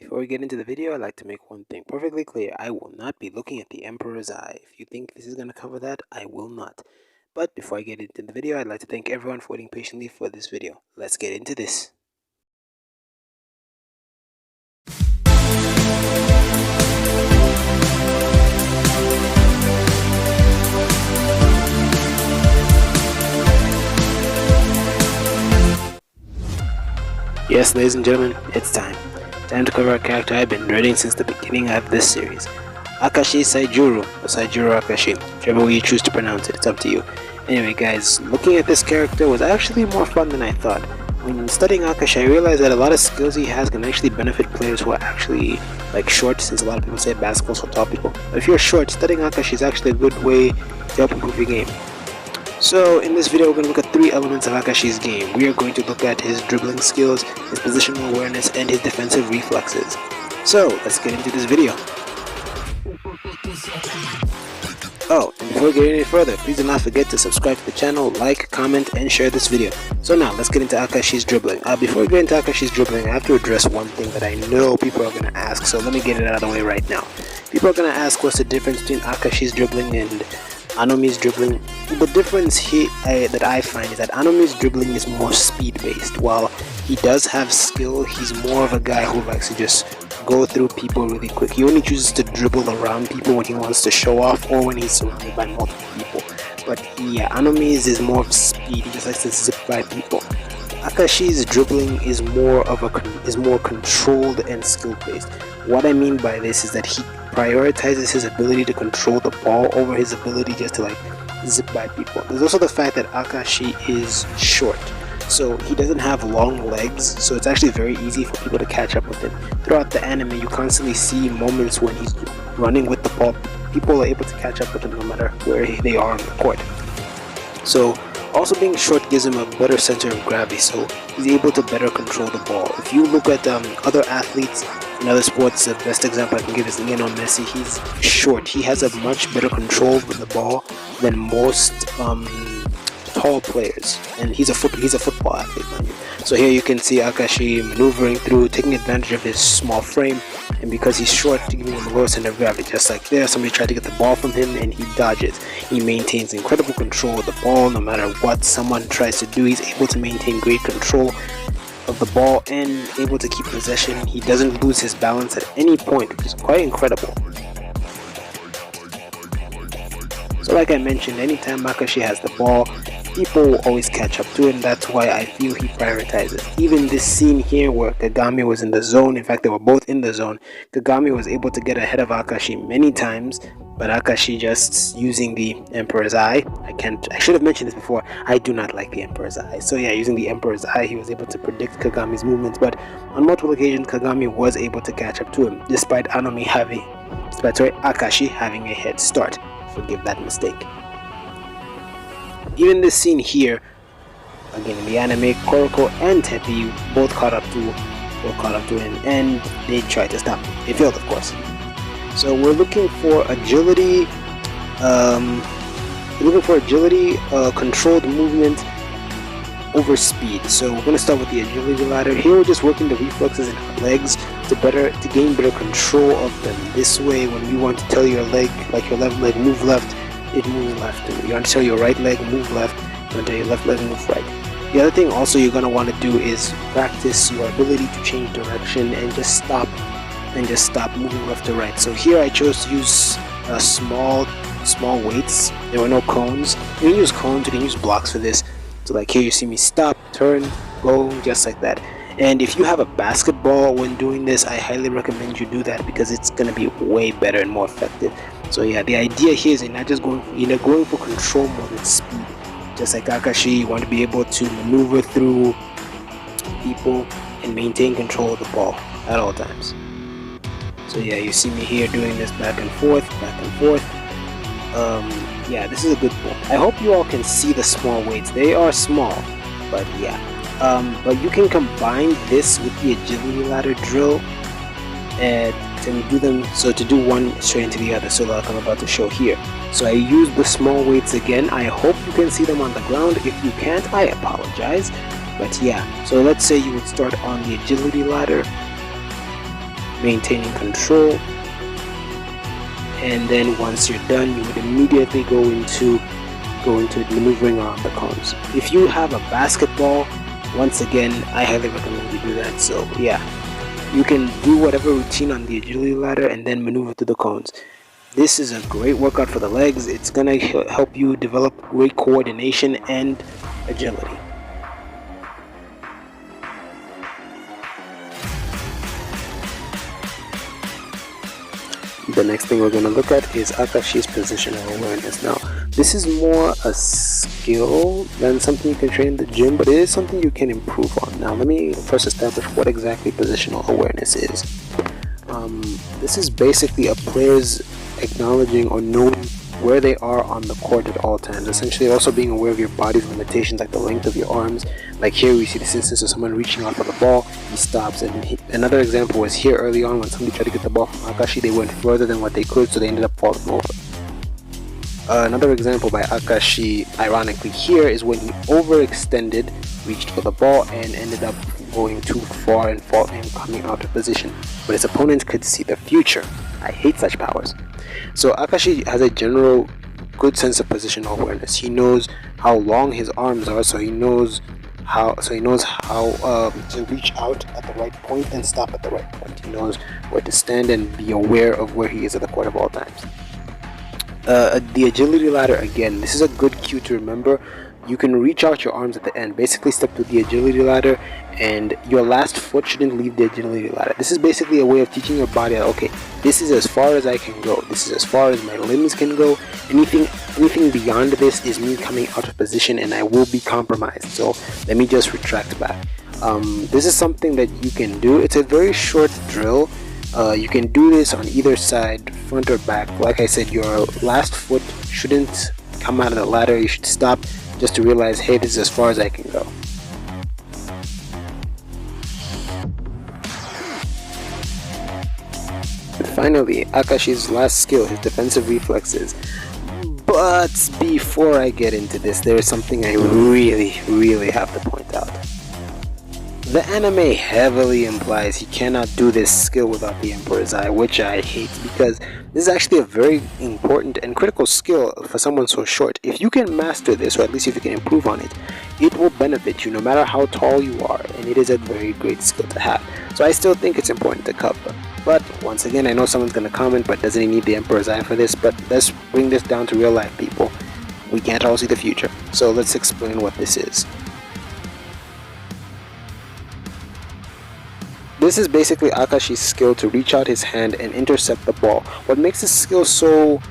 Before we get into the video, I'd like to make one thing perfectly clear. I will not be looking at the Emperor's Eye. If you think this is going to cover that, I will not. But before I get into the video, I'd like to thank everyone for waiting patiently for this video. Let's get into this. Yes, ladies and gentlemen, it's time. Time to cover a character I've been dreading since the beginning of this series. Akashi Seijuro, or Seijuro Akashi, whichever way you choose to pronounce it, it's up to you. Anyway guys, looking at this character was actually more fun than I thought. When studying Akashi, I realized that a lot of skills he has can actually benefit players who are actually short, since a lot of people say basketball's for tall people. But if you're short, studying Akashi is actually a good way to help improve your game. So in this video we're going to look at 3 elements of Akashi's game. We are going to look at his dribbling skills, his positional awareness, and his defensive reflexes. So let's get into this video. Oh, and before we get any further, please do not forget to subscribe to the channel, like, comment, and share this video. So now let's get into Akashi's dribbling. Before we get into Akashi's dribbling, I have to address one thing that I know people are going to ask, so let me get it out of the way right now. People are going to ask what's the difference between Akashi's dribbling and Anomi's dribbling. The difference here that I find is that Anomi's dribbling is more speed based. While he does have skill, he's more of a guy who likes to just go through people really quick. He only chooses to dribble around people when he wants to show off or when he's surrounded by multiple people. But yeah, Anomi's is more of speed. He just likes to zip by people. Akashi's dribbling is more controlled and skill based. What I mean by this is that he prioritizes his ability to control the ball over his ability just to zip by people. There's also the fact that Akashi is short, so he doesn't have long legs, so it's actually very easy for people to catch up with him. Throughout the anime, you constantly see moments when he's running with the ball. People are able to catch up with him no matter where they are on the court. So also being short gives him a better center of gravity, so he's able to better control the ball. If you look at other athletes in other sports, the best example I can give is Lionel Messi. He's short. He has a much better control with the ball than most tall players, and he's a football athlete, mind you. So here you can see Akashi maneuvering through, taking advantage of his small frame, and because he's short, giving him a lower center of gravity. Just like there, somebody tried to get the ball from him and he dodges. He maintains incredible control of the ball. No matter what someone tries to do, he's able to maintain great control of the ball and able to keep possession. He doesn't lose his balance at any point, which is quite incredible. So like I mentioned, anytime Akashi has the ball, people will always catch up to him. That's why I feel he prioritizes. Even this scene here where Kagami was in the zone, in fact they were both in the zone, Kagami was able to get ahead of Akashi many times, but Akashi just using the Emperor's Eye. I should have mentioned this before, I do not like the Emperor's Eye. So yeah, using the Emperor's Eye, he was able to predict Kagami's movements, but on multiple occasions Kagami was able to catch up to him, despite Akashi having a head start. Forgive that mistake. Even this scene here, again in the anime, Koroko and Teppei both caught up to him, and they tried to stop him. They failed, of course. So we're looking for agility, controlled movement over speed. So we're going to start with the agility ladder. Here we're just working the reflexes in our legs to gain better control of them. This way, when you want to tell your leg, like your left leg, move left, it moves left. You want to tell your right leg, move left. You want to tell your left leg, move right. The other thing also you're going to want to do is practice your ability to change direction and just stop moving left to right. So here I chose to use small weights. There were no cones. You can use cones, you can use blocks for this. So like here you see me stop, turn, go, just like that. And if you have a basketball when doing this, I highly recommend you do that because it's going to be way better and more effective. So yeah, the idea here is you're not just going for control more than speed. Just like Akashi, you want to be able to maneuver through people and maintain control of the ball at all times. So yeah, you see me here doing this back and forth. Yeah, this is a good point. I hope you all can see the small weights. They are small, but yeah. But you can combine this with the agility ladder drill and do them, so to do one straight into the other, so like I'm about to show here. So I use the small weights again. I hope you can see them on the ground. If you can't, I apologize. But yeah, so let's say you would start on the agility ladder maintaining control, and then once you're done, you would immediately go into maneuvering around the cones. If you have a basketball, once again, I highly recommend you do that. So yeah, you can do whatever routine on the agility ladder and then maneuver through the cones. This is a great workout for the legs. It's gonna help you develop great coordination and agility. The next thing we're going to look at is Akashi's positional awareness. Now, this is more a skill than something you can train in the gym, but it is something you can improve on. Now, let me first establish what exactly positional awareness is. This is basically a player's acknowledging or knowing where they are on the court at all times. Essentially, also being aware of your body's limitations, like the length of your arms. Like here, we see this instance of someone reaching out for the ball, he stops. And another example was here early on when somebody tried to get the ball from Akashi, they went further than what they could, so they ended up falling over. Another example by Akashi, ironically here, is when he overextended, reached for the ball, and ended up going too far and coming out of position. But his opponent could see the future. I hate such powers. So Akashi has a general good sense of positional awareness. He knows how long his arms are, so he knows how to reach out at the right point and stop at the right point. He knows where to stand and be aware of where he is at the court at all times. The agility ladder, again, this is a good cue to remember. You can reach out your arms at the end, basically step to the agility ladder, and your last foot shouldn't leave the agility ladder. This is basically a way of teaching your body that, okay, this is as far as I can go, this is as far as my limbs can go. Anything beyond this is me coming out of position and I will be compromised, so let me just retract back. This is something that you can do. It's a very short drill. You can do this on either side, front or back. Like I said, your last foot shouldn't come out of the ladder. You should stop just to realize, hey, this is as far as I can go. And finally, Akashi's last skill, his defensive reflexes. But before I get into this, there is something I really have to point out. The anime heavily implies he cannot do this skill without the Emperor's Eye, which I hate, because this is actually a very important and critical skill for someone so short. If you can master this, or at least if you can improve on it, it will benefit you no matter how tall you are, and it is a very great skill to have. So I still think it's important to cover. But once again, I know someone's going to comment, but doesn't he need the Emperor's Eye for this? But let's bring this down to real life, people. We can't all see the future. So let's explain what this is. This is basically Akashi's skill to reach out his hand and intercept the ball. What makes this skill so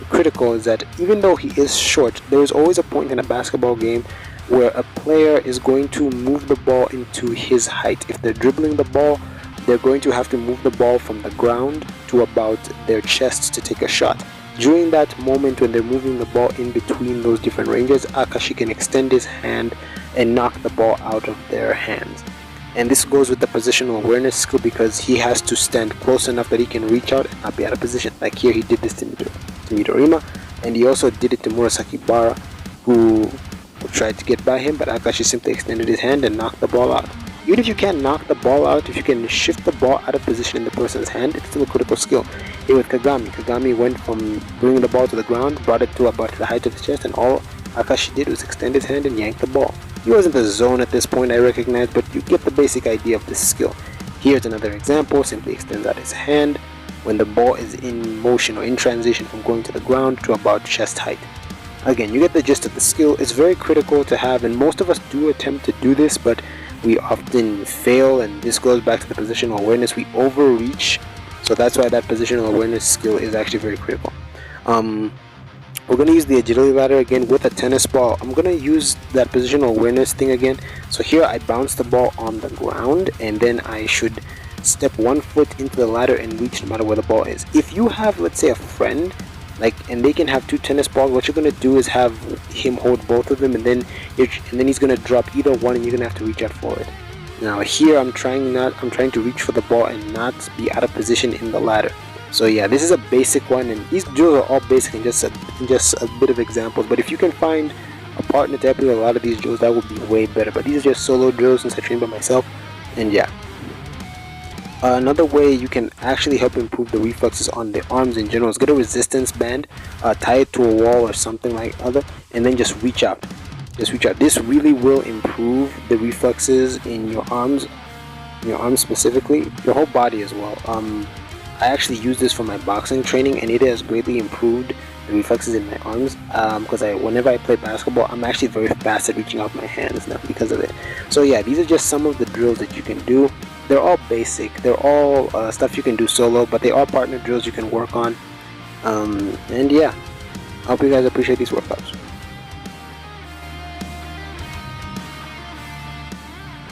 critical is that even though he is short, there is always a point in a basketball game where a player is going to move the ball into his height. If they're dribbling the ball, they're going to have to move the ball from the ground to about their chest to take a shot. During that moment when they're moving the ball in between those different ranges, Akashi can extend his hand and knock the ball out of their hands. And this goes with the positional awareness skill because he has to stand close enough that he can reach out and not be out of position. Like here, he did this to Midorima, and he also did it to Murasaki Bara, who tried to get by him, but Akashi simply extended his hand and knocked the ball out. Even if you can't knock the ball out, if you can shift the ball out of position in the person's hand, it's still a critical skill. Here with Kagami went from bringing the ball to the ground, brought it to about the height of his chest, and all Akashi did was extend his hand and yank the ball. He was in the zone at this point, I recognize, but you get the basic idea of this skill. Here's another example, simply extends out his hand when the ball is in motion or in transition from going to the ground to about chest height. Again, you get the gist of the skill. It's very critical to have, and most of us do attempt to do this, but we often fail, and this goes back to the positional awareness. We overreach, so that's why that positional awareness skill is actually very critical. We're going to use the agility ladder again with a tennis ball. I'm going to use that positional awareness thing again. So here I bounce the ball on the ground, and then I should step one foot into the ladder and reach no matter where the ball is. If you have, let's say, a friend, and they can have two tennis balls, what you're going to do is have him hold both of them, and then he's going to drop either one, and you're going to have to reach out for it. Now here I'm trying to reach for the ball and not be out of position in the ladder. So yeah, this is a basic one, and these drills are all basic and just a bit of examples. But if you can find a partner to help you with a lot of these drills, that would be way better. But these are just solo drills since I train by myself, and yeah. Another way you can actually help improve the reflexes on the arms in general is get a resistance band, tie it to a wall or something like other, and then just reach out. Just reach out. This really will improve the reflexes in your arms specifically, your whole body as well. I actually use this for my boxing training, and it has greatly improved the reflexes in my arms, because whenever I play basketball, I'm actually very fast at reaching out my hands now because of it. So yeah, these are just some of the drills that you can do. They're all basic, they're all stuff you can do solo, but they are partner drills you can work on. And yeah, I hope you guys appreciate these workouts.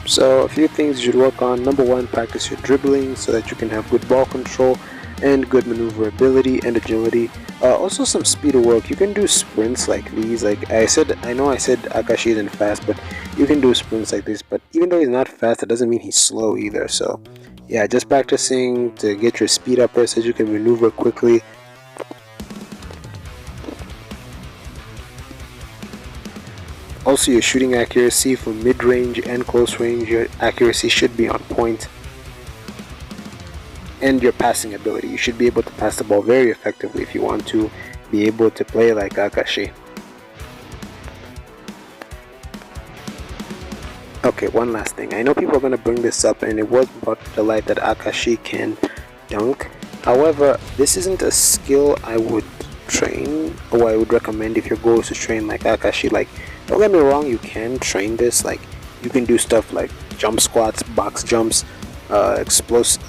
So a few things you should work on. Number one, practice your dribbling so that you can have good ball control and good maneuverability and agility. Also some speed of work. You can do sprints like these. Like I know I said Akashi isn't fast, but you can do sprints like this. But even though he's not fast, that doesn't mean he's slow either. So yeah, just practicing to get your speed up there so you can maneuver quickly. Also, your shooting accuracy for mid-range and close range, your accuracy should be on point. And your passing ability, you should be able to pass the ball very effectively if you want to be able to play like Akashi. Okay, one last thing. I know people are going to bring this up, and it was brought to light that Akashi can dunk. However, this isn't a skill I would train, or I would recommend if your goal is to train like Akashi. Like, don't get me wrong, you can train this. Like, you can do stuff like jump squats, box jumps,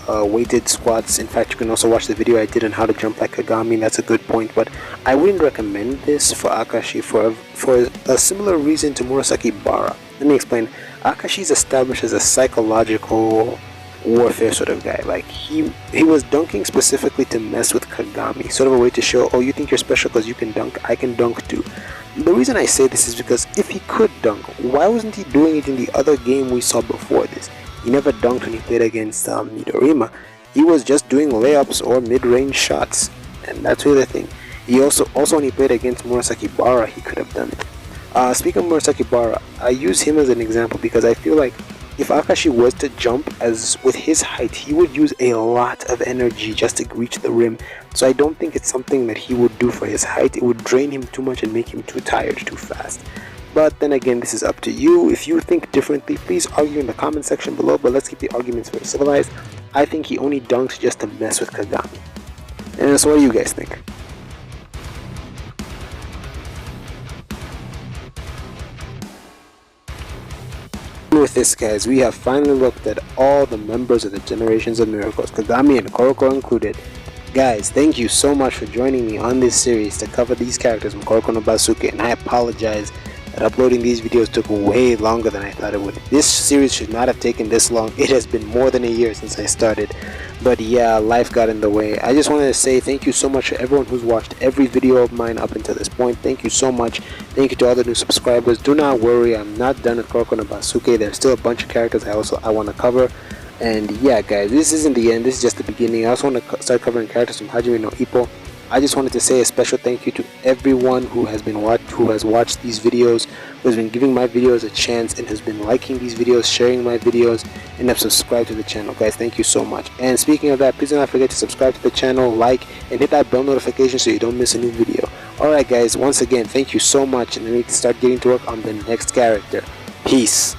weighted squats. In fact, you can also watch the video I did on how to jump like Kagami. That's a good point, but I wouldn't recommend this for Akashi for a similar reason to Murasaki Bara. Let me explain. Akashi is established as a psychological warfare sort of guy. Like, he was dunking specifically to mess with Kagami, sort of a way to show, oh, you think you're special because you can dunk, I can dunk too. The reason I say this is because if he could dunk, why wasn't he doing it in the other game we saw before this? He never dunked when he played against Midorima. He was just doing layups or mid-range shots, and that's really the thing. He also when he played against Murasaki Bara, he could have done it. Speaking of Murasaki Bara, I use him as an example because I feel like if Akashi was to jump with his height, he would use a lot of energy just to reach the rim. So I don't think it's something that he would do for his height. It would drain him too much and make him too tired too fast. But then again, this is up to you. If you think differently, please argue in the comment section below, but let's keep the arguments very civilized. I think he only dunked just to mess with Kagami. And so what do you guys think? With this, guys, we have finally looked at all the members of the Generations of Miracles, Kagami and Kuroko included. Guys, thank you so much for joining me on this series to cover these characters from Kuroko no Basuke, and I apologize that uploading these videos took way longer than I thought it would. This series should not have taken this long. It has been more than a year since I started, but yeah, life got in the way. I just wanted to say thank you so much to everyone who's watched every video of mine up until this point. Thank you so much. Thank you to all the new subscribers. Do not worry, I'm not done with Kuroko no Basuke. There's still a bunch of characters I want to cover. And yeah, guys, this isn't the end. This is just the beginning. I also want to start covering characters from Hajime no Ippo. I just wanted to say a special thank you to everyone who has watched these videos, who has been giving my videos a chance, and has been liking these videos, sharing my videos, and have subscribed to the channel. Guys, thank you so much. And speaking of that, please do not forget to subscribe to the channel, like, and hit that bell notification so you don't miss a new video. Alright guys, once again, thank you so much, and I need to start getting to work on the next character. Peace.